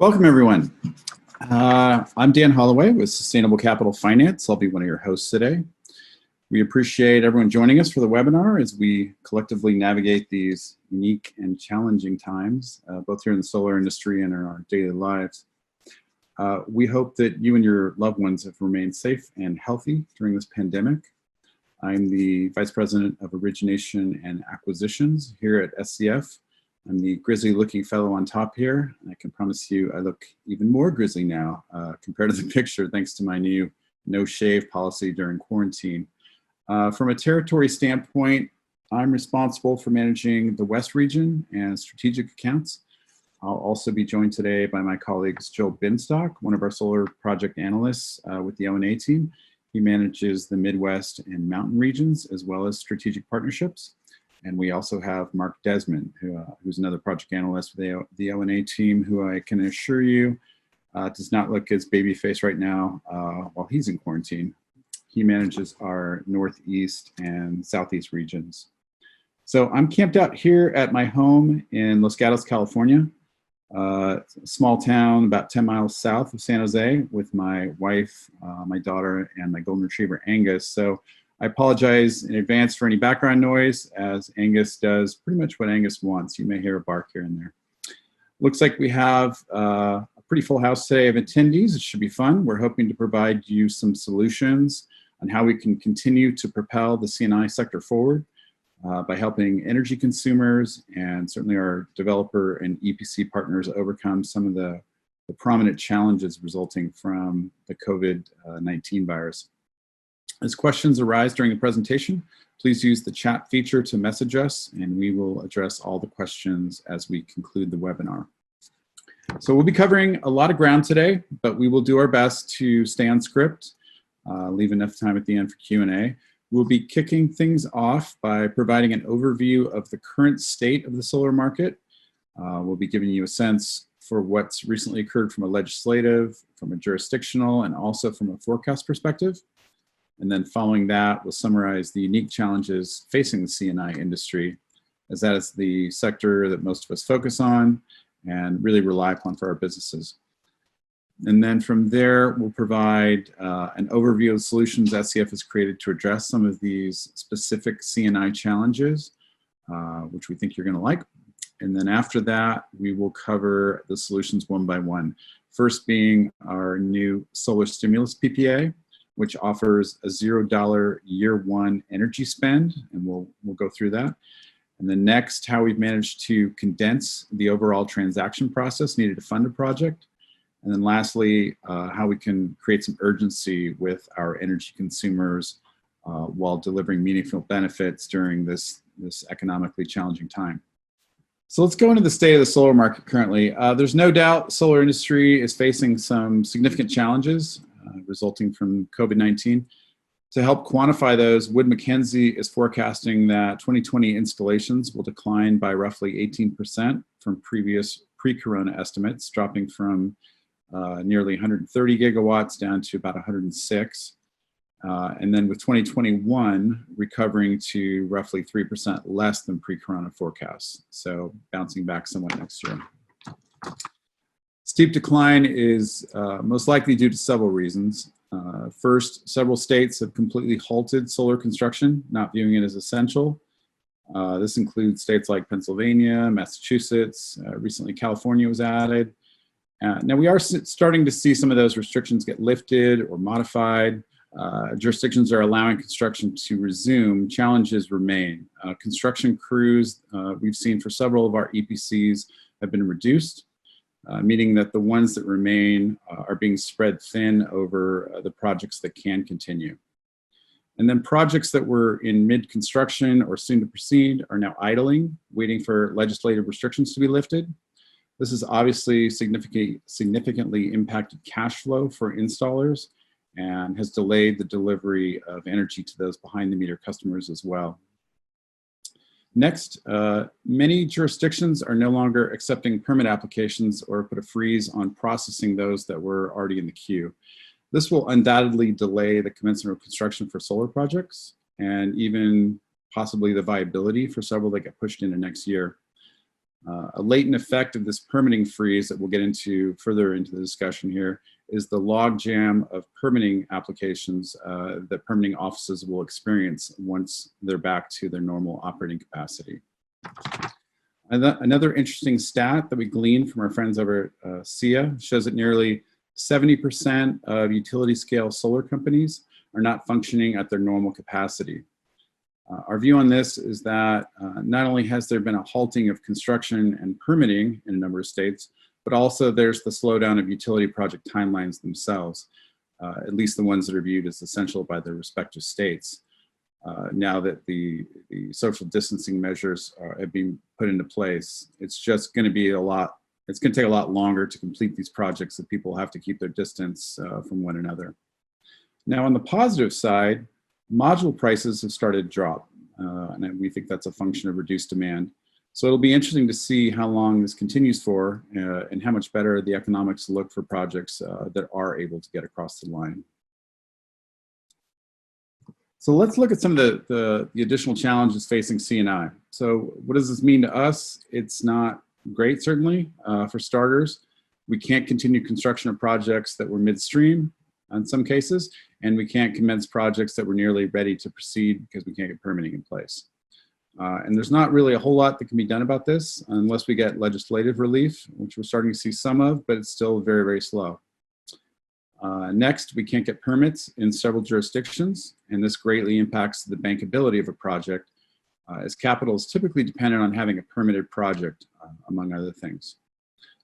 Welcome, everyone. I'm Dan Holloway with Sustainable Capital Finance. I'll be one of your hosts today. We appreciate everyone joining us for the webinar as we collectively navigate these unique and challenging times, both here in the solar industry and in our daily lives. We hope that you and your loved ones have remained safe and healthy during this pandemic. I'm the Vice President of Origination and Acquisitions here at SCF. I'm the grizzly-looking fellow on top here, and I can promise you I look even more grizzly now compared to the picture, thanks to my new no-shave policy during quarantine. From a territory standpoint, I'm responsible for managing the West region and strategic accounts. I'll also be joined today by my colleagues Joe Binstock, one of our solar project analysts with the O&A team. He manages the Midwest and Mountain regions, as well as strategic partnerships. And we also have Mark Desmond, who's another project analyst with the O&A team, who I can assure you does not look his baby face right now while he's in quarantine. He manages our Northeast and Southeast regions. So I'm camped out here at my home in Los Gatos, California, a small town about 10 miles south of San Jose, with my wife, my daughter, and my golden retriever, Angus. So I apologize in advance for any background noise, as Angus does pretty much what Angus wants. You may hear a bark here and there. Looks like we have a pretty full house today of attendees. It should be fun. We're hoping to provide you some solutions on how we can continue to propel the C&I sector forward by helping energy consumers and certainly our developer and EPC partners overcome some of the prominent challenges resulting from the COVID-19 virus. As questions arise during the presentation, please use the chat feature to message us, and we will address all the questions as we conclude the webinar. So we'll be covering a lot of ground today, but we will do our best to stay on script, leave enough time at the end for Q&A. We'll be kicking things off by providing an overview of the current state of the solar market. We'll be giving you a sense for what's recently occurred from a legislative, from a jurisdictional, and also from a forecast perspective. And then following that, we'll summarize the unique challenges facing the C&I industry, as that is the sector that most of us focus on and really rely upon for our businesses. And then from there, we'll provide an overview of solutions SCF has created to address some of these specific C&I challenges, which we think you're going to like. And then after that, we will cover the solutions one by one. First being our new Solar Stimulus PPA, which offers a $0 year one energy spend, and we'll go through that. And then next, how we've managed to condense the overall transaction process needed to fund a project. And then lastly, how we can create some urgency with our energy consumers while delivering meaningful benefits during this economically challenging time. So let's go into the state of the solar market currently. There's no doubt the solar industry is facing some significant challenges resulting from COVID-19. To help quantify those, Wood Mackenzie is forecasting that 2020 installations will decline by roughly 18% from previous pre-corona estimates, dropping from nearly 130 gigawatts down to about 106. And then with 2021 recovering to roughly 3% less than pre-corona forecasts, so bouncing back somewhat next year. Steep decline is most likely due to several reasons. First, several states have completely halted solar construction, not viewing it as essential. This includes states like Pennsylvania, Massachusetts, recently California was added. Now we are starting to see some of those restrictions get lifted or modified. Jurisdictions are allowing construction to resume. Challenges remain. Construction crews we've seen for several of our EPCs have been reduced, meaning that the ones that remain are being spread thin over the projects that can continue. And then projects that were in mid-construction or soon to proceed are now idling, waiting for legislative restrictions to be lifted. This has obviously significantly impacted cash flow for installers and has delayed the delivery of energy to those behind-the-meter customers as well. Next, many jurisdictions are no longer accepting permit applications or put a freeze on processing those that were already in the queue. This will undoubtedly delay the commencement of construction for solar projects and even possibly the viability for several that get pushed into next year. A latent effect of this permitting freeze that we'll get into further into the discussion here is the logjam of permitting applications that permitting offices will experience once they're back to their normal operating capacity. Another interesting stat that we gleaned from our friends over at SIA shows that nearly 70% of utility scale solar companies are not functioning at their normal capacity. Our view on this is that not only has there been a halting of construction and permitting in a number of states, but also there's the slowdown of utility project timelines themselves, at least the ones that are viewed as essential by their respective states. Now that the social distancing measures have been put into place, it's just going to be it's going to take a lot longer to complete these projects that people have to keep their distance from one another. Now, on the positive side, module prices have started to drop, and we think that's a function of reduced demand. So it'll be interesting to see how long this continues for and how much better the economics look for projects that are able to get across the line. So let's look at some of the additional challenges facing C&I. So what does this mean to us? It's not great, certainly. For starters, we can't continue construction of projects that were midstream in some cases, and we can't commence projects that were nearly ready to proceed because we can't get permitting in place. And there's not really a whole lot that can be done about this unless we get legislative relief, which we're starting to see some of, but it's still very, very slow. Next, we can't get permits in several jurisdictions, and this greatly impacts the bankability of a project, as capital is typically dependent on having a permitted project, among other things.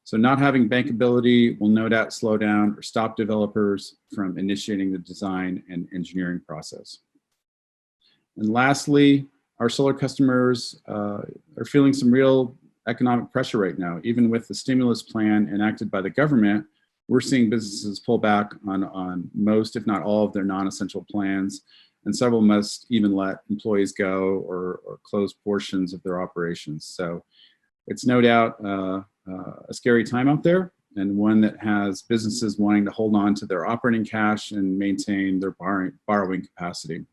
So not having bankability will no doubt slow down or stop developers from initiating the design and engineering process. And lastly, our solar customers are feeling some real economic pressure right now. Even with the stimulus plan enacted by the government, we're seeing businesses pull back on most, if not all, of their non-essential plans, and several must even let employees go or close portions of their operations. So it's no doubt a scary time out there, and one that has businesses wanting to hold on to their operating cash and maintain their borrowing capacity.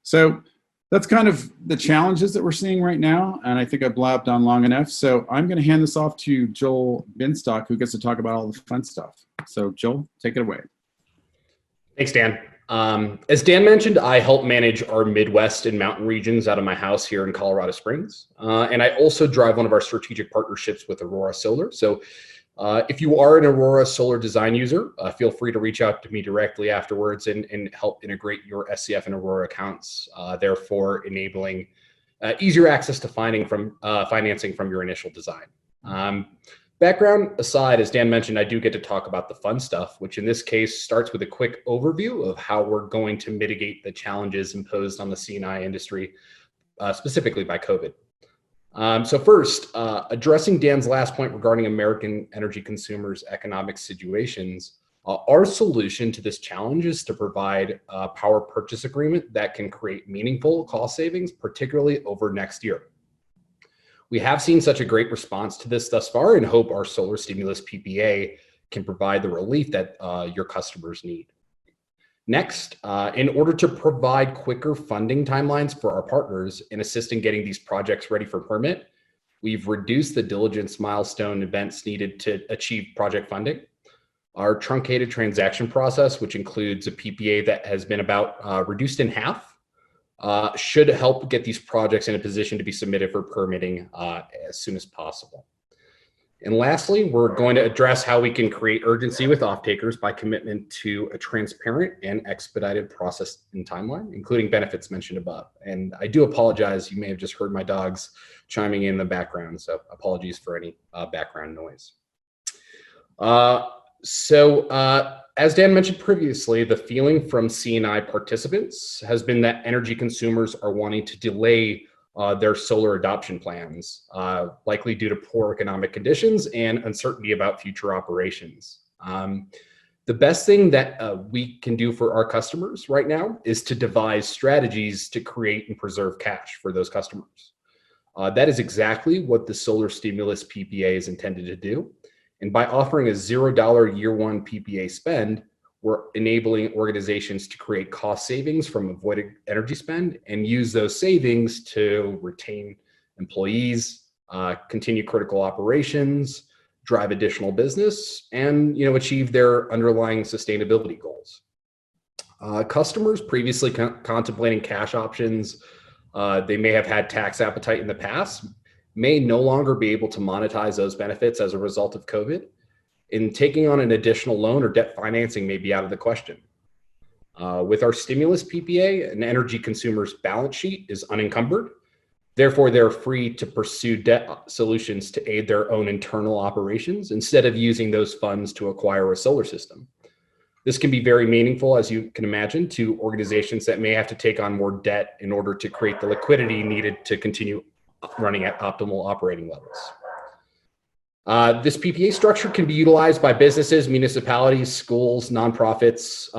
So that's kind of the challenges that we're seeing right now, and I think I blabbed on long enough. So I'm going to hand this off to Joel Binstock, who gets to talk about all the fun stuff. So Joel, take it away. Thanks, Dan. As Dan mentioned, I help manage our Midwest and mountain regions out of my house here in Colorado Springs. And I also drive one of our strategic partnerships with Aurora Solar. So if you are an Aurora Solar design user, feel free to reach out to me directly afterwards and help integrate your SCF and Aurora accounts, therefore enabling easier access to financing from your initial design. Background aside, as Dan mentioned, I do get to talk about the fun stuff, which in this case starts with a quick overview of how we're going to mitigate the challenges imposed on the C&I industry, specifically by COVID. So first, addressing Dan's last point regarding American energy consumers' economic situations, our solution to this challenge is to provide a power purchase agreement that can create meaningful cost savings, particularly over next year. We have seen such a great response to this thus far and hope our Solar Stimulus PPA can provide the relief that your customers need. Next, in order to provide quicker funding timelines for our partners and assist in getting these projects ready for permit, we've reduced the diligence milestone events needed to achieve project funding. Our truncated transaction process, which includes a PPA that has been about reduced in half, should help get these projects in a position to be submitted for permitting as soon as possible. And lastly, we're going to address how we can create urgency with off-takers by commitment to a transparent and expedited process and timeline, including benefits mentioned above. And I do apologize, you may have just heard my dogs chiming in the background, so apologies for any background noise. As Dan mentioned previously, the feeling from C&I participants has been that energy consumers are wanting to delay their solar adoption plans, likely due to poor economic conditions and uncertainty about future operations. The best thing that we can do for our customers right now is to devise strategies to create and preserve cash for those customers. That is exactly what the Solar Stimulus PPA is intended to do. And by offering a $0 year one PPA spend, we're enabling organizations to create cost savings from avoided energy spend and use those savings to retain employees, continue critical operations, drive additional business, and achieve their underlying sustainability goals. Customers previously contemplating cash options, they may have had tax appetite in the past, may no longer be able to monetize those benefits as a result of COVID. And taking on an additional loan or debt financing may be out of the question. With our stimulus PPA, an energy consumer's balance sheet is unencumbered. Therefore, they're free to pursue debt solutions to aid their own internal operations instead of using those funds to acquire a solar system. This can be very meaningful, as you can imagine, to organizations that may have to take on more debt in order to create the liquidity needed to continue running at optimal operating levels. This PPA structure can be utilized by businesses, municipalities, schools, nonprofits,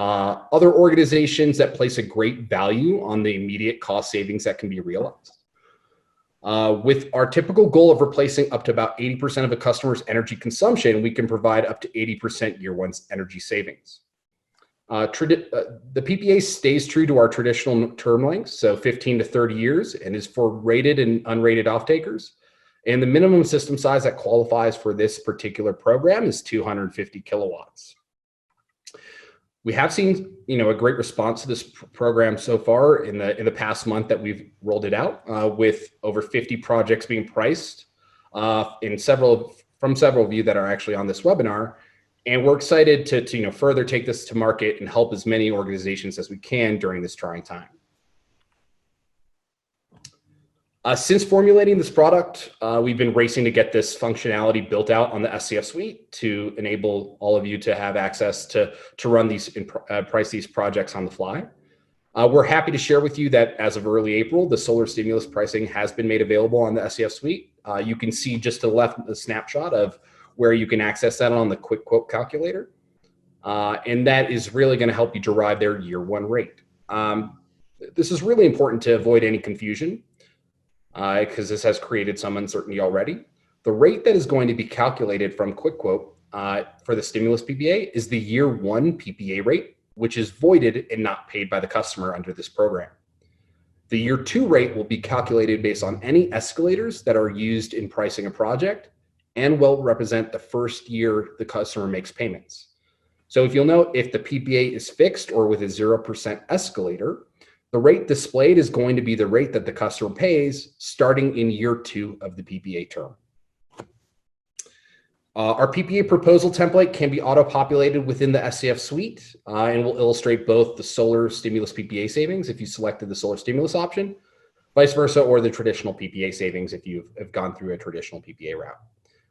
other organizations that place a great value on the immediate cost savings that can be realized. With our typical goal of replacing up to about 80% of a customer's energy consumption, we can provide up to 80% year one energy savings. The PPA stays true to our traditional term lengths, so 15 to 30 years, and is for rated and unrated off-takers. And the minimum system size that qualifies for this particular program is 250 kilowatts. We have seen, a great response to this program so far in the past month that we've rolled it out, with over 50 projects being priced from several of you that are actually on this webinar. And we're excited to further take this to market and help as many organizations as we can during this trying time. Since formulating this product, we've been racing to get this functionality built out on the SCF Suite to enable all of you to have access to run these and price these projects on the fly. We're happy to share with you that as of early April, the solar stimulus pricing has been made available on the SCF Suite. You can see just to the left a snapshot of where you can access that on the quick quote calculator. And that is really going to help you derive their year one rate. This is really important to avoid any confusion, because this has created some uncertainty already. The rate that is going to be calculated from quick quote for the stimulus PPA is the year one PPA rate, which is voided and not paid by the customer under this program. The year two rate will be calculated based on any escalators that are used in pricing a project and will represent the first year the customer makes payments. So if you'll note, if the PPA is fixed or with a 0% escalator, the rate displayed is going to be the rate that the customer pays starting in year two of the PPA term. Our PPA proposal template can be auto-populated within the SCF Suite and will illustrate both the solar stimulus PPA savings if you selected the solar stimulus option, vice versa, or the traditional PPA savings if you have gone through a traditional PPA route.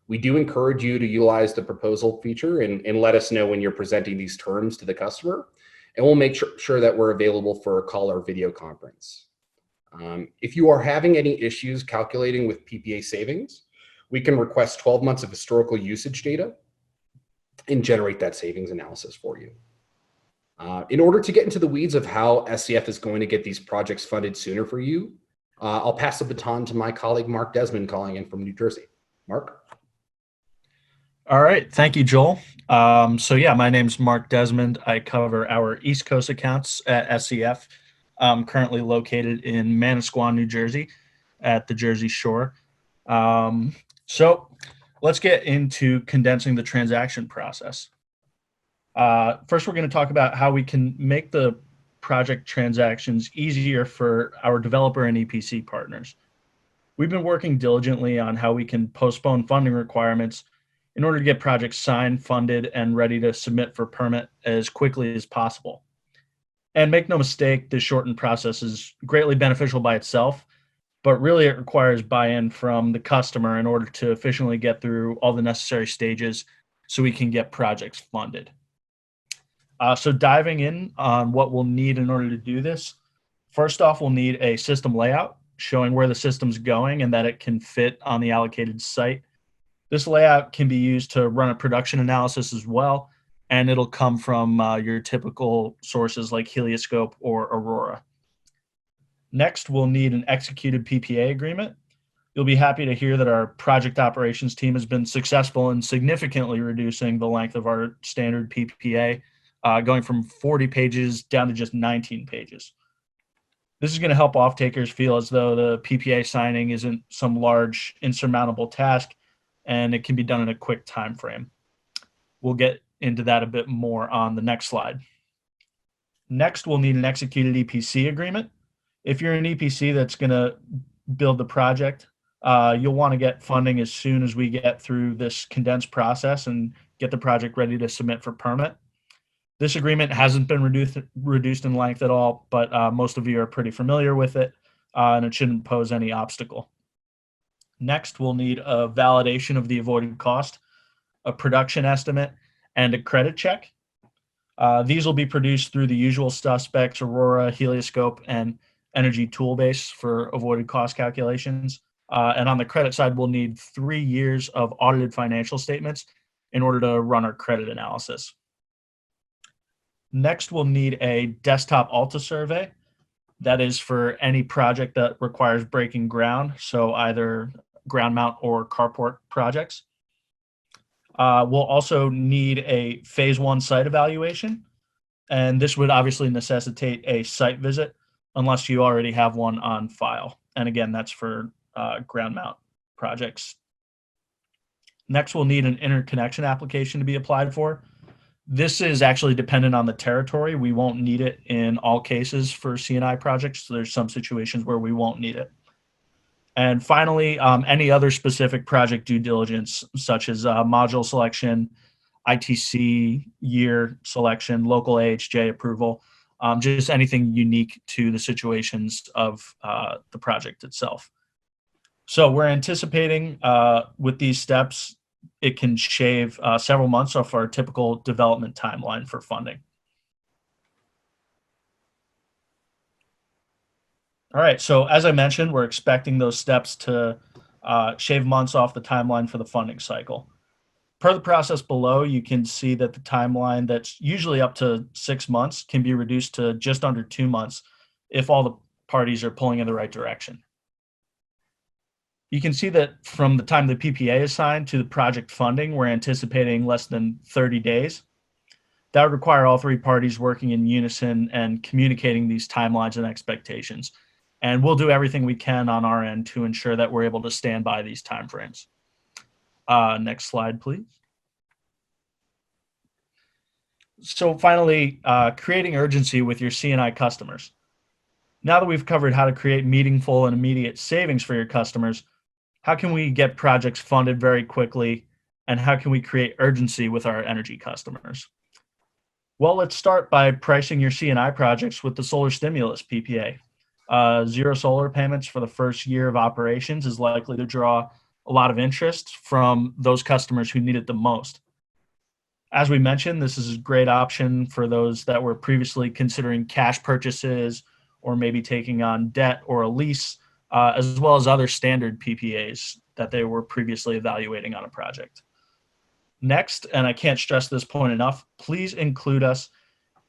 We do encourage you to utilize the proposal feature and let us know when you're presenting these terms to the customer, and we'll make sure that we're available for a call or video conference. If you are having any issues calculating with PPA savings, we can request 12 months of historical usage data and generate that savings analysis for you. In order to get into the weeds of how SCF is going to get these projects funded sooner for you, I'll pass the baton to my colleague, Mark Desmond, calling in from New Jersey. Mark? All right. Thank you, Joel. My name's Mark Desmond. I cover our East Coast accounts at SCF. I'm currently located in Manasquan, New Jersey at the Jersey Shore. So let's get into condensing the transaction process. First, we're going to talk about how we can make the project transactions easier for our developer and EPC partners. We've been working diligently on how we can postpone funding requirements in order to get projects signed, funded, and ready to submit for permit as quickly as possible. And make no mistake, this shortened process is greatly beneficial by itself, but really it requires buy-in from the customer in order to efficiently get through all the necessary stages so we can get projects funded. So diving in on what we'll need in order to do this, first off, we'll need a system layout showing where the system's going and that it can fit on the allocated site. This layout can be used to run a production analysis as well, and it'll come from your typical sources like Helioscope or Aurora. Next, we'll need an executed PPA agreement. You'll be happy to hear that our project operations team has been successful in significantly reducing the length of our standard PPA, going from 40 pages down to just 19 pages. This is going to help off-takers feel as though the PPA signing isn't some large, insurmountable task, and it can be done in a quick time frame. We'll get into that a bit more on the next slide. Next, we'll need an executed EPC agreement. If you're an EPC that's going to build the project, you'll want to get funding as soon as we get through this condensed process and get the project ready to submit for permit. This agreement hasn't been reduced in length at all, but most of you are pretty familiar with it, and it shouldn't pose any obstacle. Next, we'll need a validation of the avoided cost, a production estimate, and a credit check. These will be produced through the usual suspects, Aurora, Helioscope, and Energy Toolbase for avoided cost calculations. And on the credit side, we'll need 3 years of audited financial statements in order to run our credit analysis. Next, we'll need a desktop Alta survey. That is for any project that requires breaking ground, so either ground mount or carport projects. We'll also need a phase 1 site evaluation, and this would obviously necessitate a site visit unless you already have one on file. And again, that's for ground mount projects. Next, we'll need an interconnection application to be applied for. This is actually dependent on the territory. We won't need it in all cases for C&I projects. So there's some situations where we won't need it. And finally, any other specific project due diligence, such as module selection, ITC year selection, local AHJ approval, just anything unique to the situations of the project itself. So we're anticipating with these steps, it can shave several months off our typical development timeline for funding. All right, so as I mentioned, we're expecting those steps to shave months off the timeline for the funding cycle. Per the process below, you can see that the timeline that's usually up to 6 months can be reduced to just under 2 months if all the parties are pulling in the right direction. You can see that from the time the PPA is signed to the project funding, we're anticipating less than 30 days. That would require all 3 parties working in unison and communicating these timelines and expectations. And we'll do everything we can on our end to ensure that we're able to stand by these timeframes. Next slide, please. So finally, creating urgency with your C&I customers. Now that we've covered how to create meaningful and immediate savings for your customers, how can we get projects funded very quickly, and how can we create urgency with our energy customers? Well, let's start by pricing your C&I projects with the Solar Stimulus PPA. Zero solar payments for the first year of operations is likely to draw a lot of interest from those customers who need it the most. As we mentioned, this is a great option for those that were previously considering cash purchases or maybe taking on debt or a lease, as well as other standard PPAs that they were previously evaluating on a project. Next, and I can't stress this point enough, please include us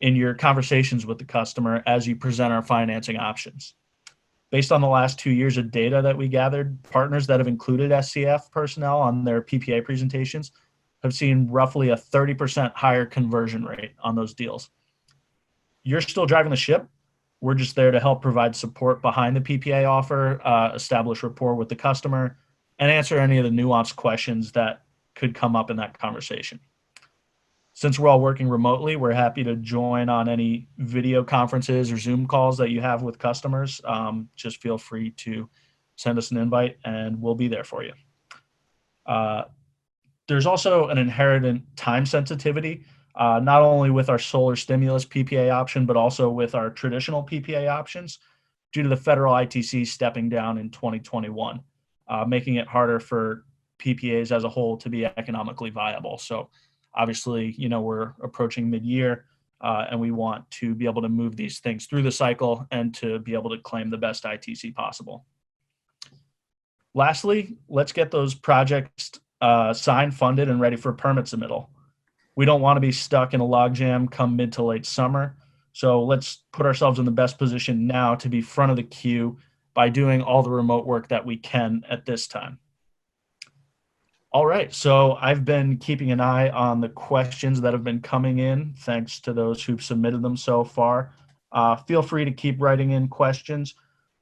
in your conversations with the customer as you present our financing options. Based on the last 2 years of data that we gathered, partners that have included SCF personnel on their PPA presentations have seen roughly a 30% higher conversion rate on those deals. You're still driving the ship. We're just there to help provide support behind the PPA offer, establish rapport with the customer, and answer any of the nuanced questions that could come up in that conversation. Since we're all working remotely, we're happy to join on any video conferences or Zoom calls that you have with customers. Just feel free to send us an invite and we'll be there for you. There's also an inherent time sensitivity, not only with our Solar Stimulus PPA option, but also with our traditional PPA options due to the federal ITC stepping down in 2021, making it harder for PPAs as a whole to be economically viable. So obviously, we're approaching mid-year and we want to be able to move these things through the cycle and to be able to claim the best ITC possible. Lastly, let's get those projects signed, funded, and ready for permit submittal. We don't want to be stuck in a logjam come mid to late summer. So let's put ourselves in the best position now to be front of the queue by doing all the remote work that we can at this time. All right, so I've been keeping an eye on the questions that have been coming in, thanks to those who've submitted them so far. Feel free to keep writing in questions,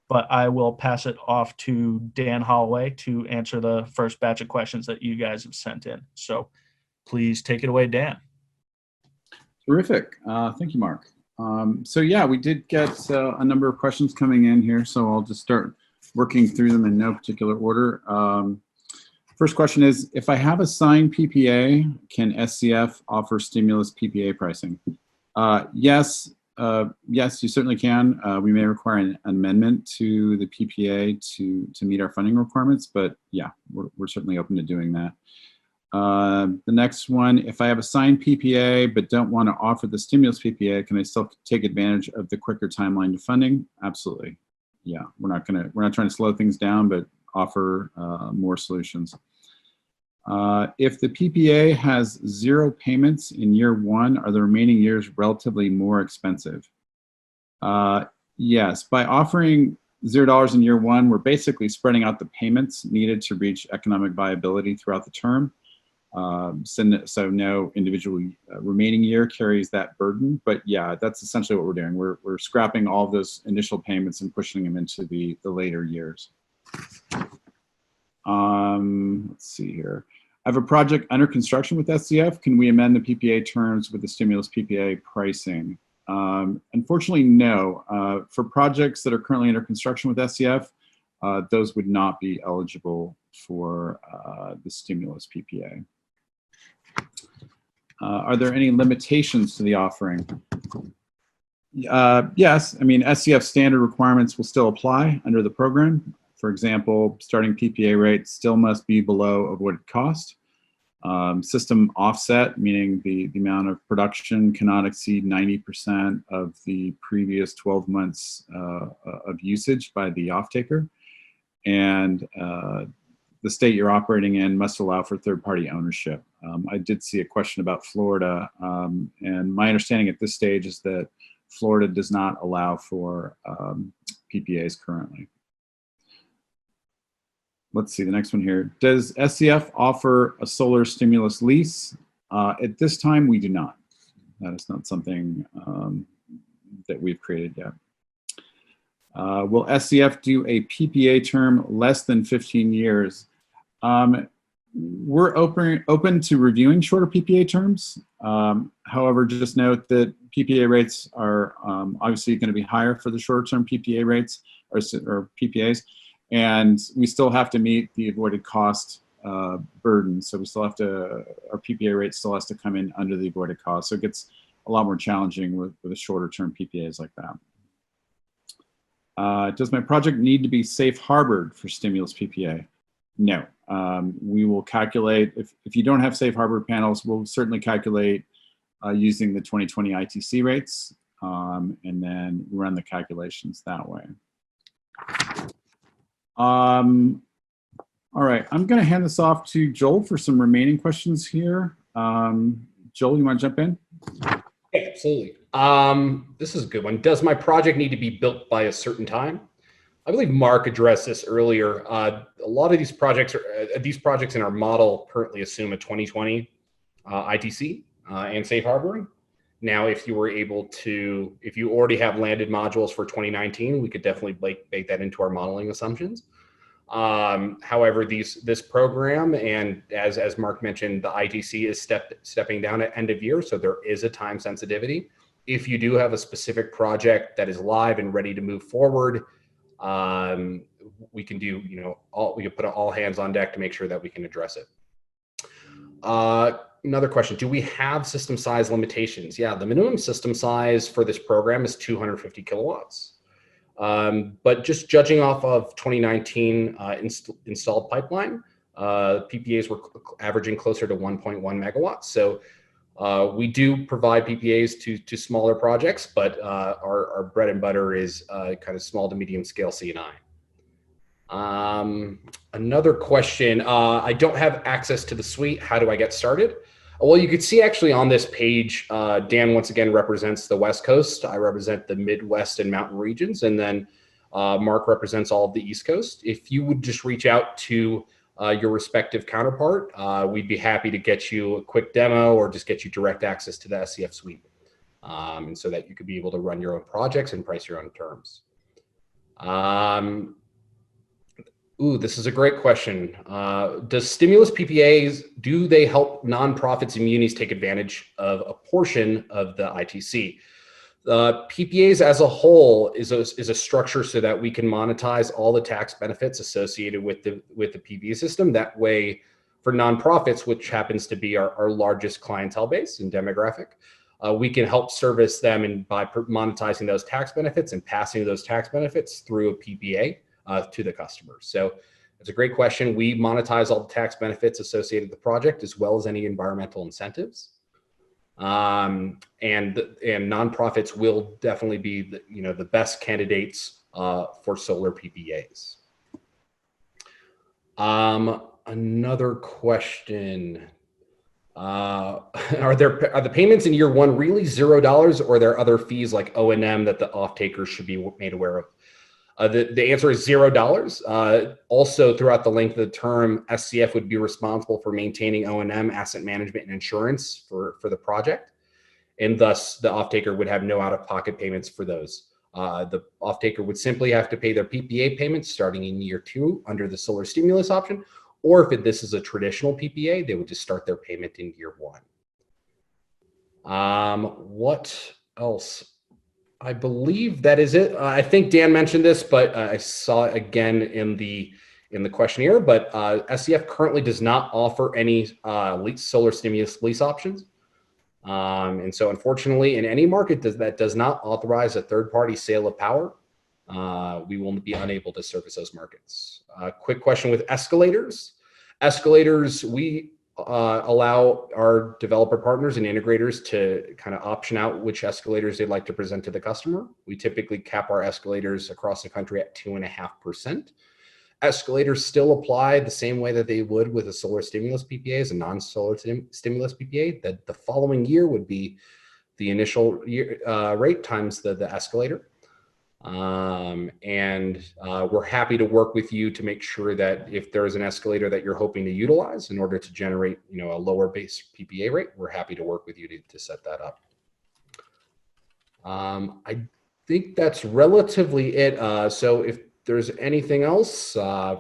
but I will pass it off to Dan Holloway to answer the first batch of questions that you guys have sent in. So please take it away, Dan. Terrific. Thank you, Mark. So yeah, we did get a number of questions coming in here, so I'll just start working through them in no particular order. First question is, if I have a signed PPA, can SCF offer stimulus PPA pricing? Yes, you certainly can. We may require an amendment to the PPA to meet our funding requirements, but yeah, we're certainly open to doing that. The next one, if I have a signed PPA but don't want to offer the stimulus PPA, can I still take advantage of the quicker timeline to funding? Absolutely. Yeah, we're not trying to slow things down, but offer more solutions. If the PPA has 0 payments in year 1, are the remaining years relatively more expensive? Yes, by offering $0 in year 1, we're basically spreading out the payments needed to reach economic viability throughout the term. So no individual remaining year carries that burden, but yeah, that's essentially what we're doing. We're scrapping all of those initial payments and pushing them into the later years. Let's see here. I have a project under construction with SCF. Can we amend the PPA terms with the stimulus PPA pricing? Unfortunately, no. For projects that are currently under construction with SCF, those would not be eligible for the stimulus PPA. Are there any limitations to the offering? Yes, I mean, SCF standard requirements will still apply under the program. For example, starting PPA rate still must be below avoided cost. System offset, meaning the amount of production cannot exceed 90% of the previous 12 months of usage by the off-taker. And the state you're operating in must allow for third-party ownership. I did see a question about Florida, and my understanding at this stage is that Florida does not allow for PPAs currently. Let's see the next one here. Does SCF offer a solar stimulus lease? At this time, we do not. That is not something that we've created yet. Will SCF do a PPA term less than 15 years? We're open to reviewing shorter PPA terms. However, just note that PPA rates are obviously going to be higher for the shorter term PPA rates or PPAs. And we still have to meet the avoided cost burden. So we still have to, our PPA rate still has to come in under the avoided cost. So it gets a lot more challenging with the shorter term PPAs like that. Does my project need to be safe harbored for stimulus PPA? No. We will calculate, if you don't have safe harbor panels, we'll certainly calculate using the 2020 ITC rates and then run the calculations that way. All right, I'm going to hand this off to Joel for some remaining questions here. Joel, you want to jump in? Yeah, absolutely. This is a good one. Does my project need to be built by a certain time? I believe Mark addressed this earlier. A lot of these projects in our model currently assume a 2020 ITC and safe harboring. Now, if you already have landed modules for 2019, we could definitely bake that into our modeling assumptions. However, this program, and as Mark mentioned, the ITC is stepping down at end of year, so there is a time sensitivity. If you do have a specific project that is live and ready to move forward, we can do, we can put all hands on deck to make sure that we can address it. Another question, do we have system size limitations? Yeah, the minimum system size for this program is 250 kilowatts. But just judging off of 2019 installed pipeline, PPAs were averaging closer to 1.1 megawatts. So we do provide PPAs to smaller projects, but our bread and butter is kind of small to medium scale C&I. Another question, I don't have access to the suite. How do I get started? Well, you could see actually on this page, Dan once again represents the West Coast. I represent the Midwest and mountain regions. And then Mark represents all of the East Coast. If you would just reach out to your respective counterpart, we'd be happy to get you a quick demo or just get you direct access to the SCF Suite. and so that you could be able to run your own projects and price your own terms. This is a great question. Does stimulus PPAs, do they help nonprofits and munis take advantage of a portion of the ITC? PPAs as a whole is a structure so that we can monetize all the tax benefits associated with the PPA system. That way, for nonprofits, which happens to be our largest clientele base and demographic, we can help service them by monetizing those tax benefits and passing those tax benefits through a PPA to the customers. So it's a great question. We monetize all the tax benefits associated with the project as well as any environmental incentives. And nonprofits will definitely be the best candidates for solar PPAs. Another question. Are the payments in year one really $0, or are there other fees like O&M that the off-takers should be made aware of? The answer is $0. Also, throughout the length of the term, SCF would be responsible for maintaining O&M, asset management, and insurance for the project, and thus the off-taker would have no out-of-pocket payments for those. The off-taker would simply have to pay their PPA payments starting in year 2 under the solar stimulus option, or if this is a traditional PPA, they would just start their payment in year 1. What else? I believe that is it. I think Dan mentioned this, but I saw it again in the questionnaire. But SCF currently does not offer any solar stimulus lease options, and so unfortunately, in any market that does not authorize a third-party sale of power, we will be unable to service those markets. Quick question with escalators. Escalators, we allow our developer partners and integrators to kind of option out which escalators they'd like to present to the customer. We typically cap our escalators across the country at 2.5%. Escalators still apply the same way that they would with a solar stimulus PPA as a non-solar stimulus PPA. That the following year would be the initial year, rate times the escalator. We're happy to work with you to make sure that if there is an escalator that you're hoping to utilize in order to generate, a lower base PPA rate, we're happy to work with you to set that up. I think that's relatively it. So if there's anything else,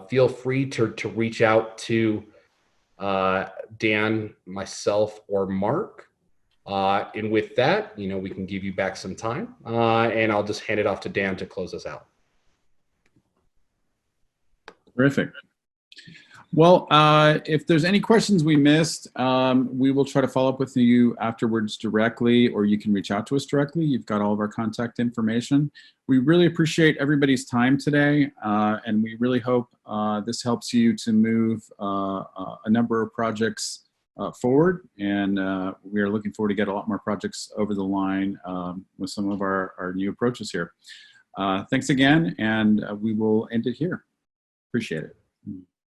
feel free to reach out to Dan, myself, or Mark. And with that, we can give you back some time, and I'll just hand it off to Dan to close us out. Terrific. Well, if there's any questions we missed, we will try to follow up with you afterwards directly, or you can reach out to us directly. You've got all of our contact information. We really appreciate everybody's time today, and we really hope this helps you to move a number of projects forward, and we are looking forward to get a lot more projects over the line with some of our new approaches here. Thanks again, and we will end it here. Appreciate it.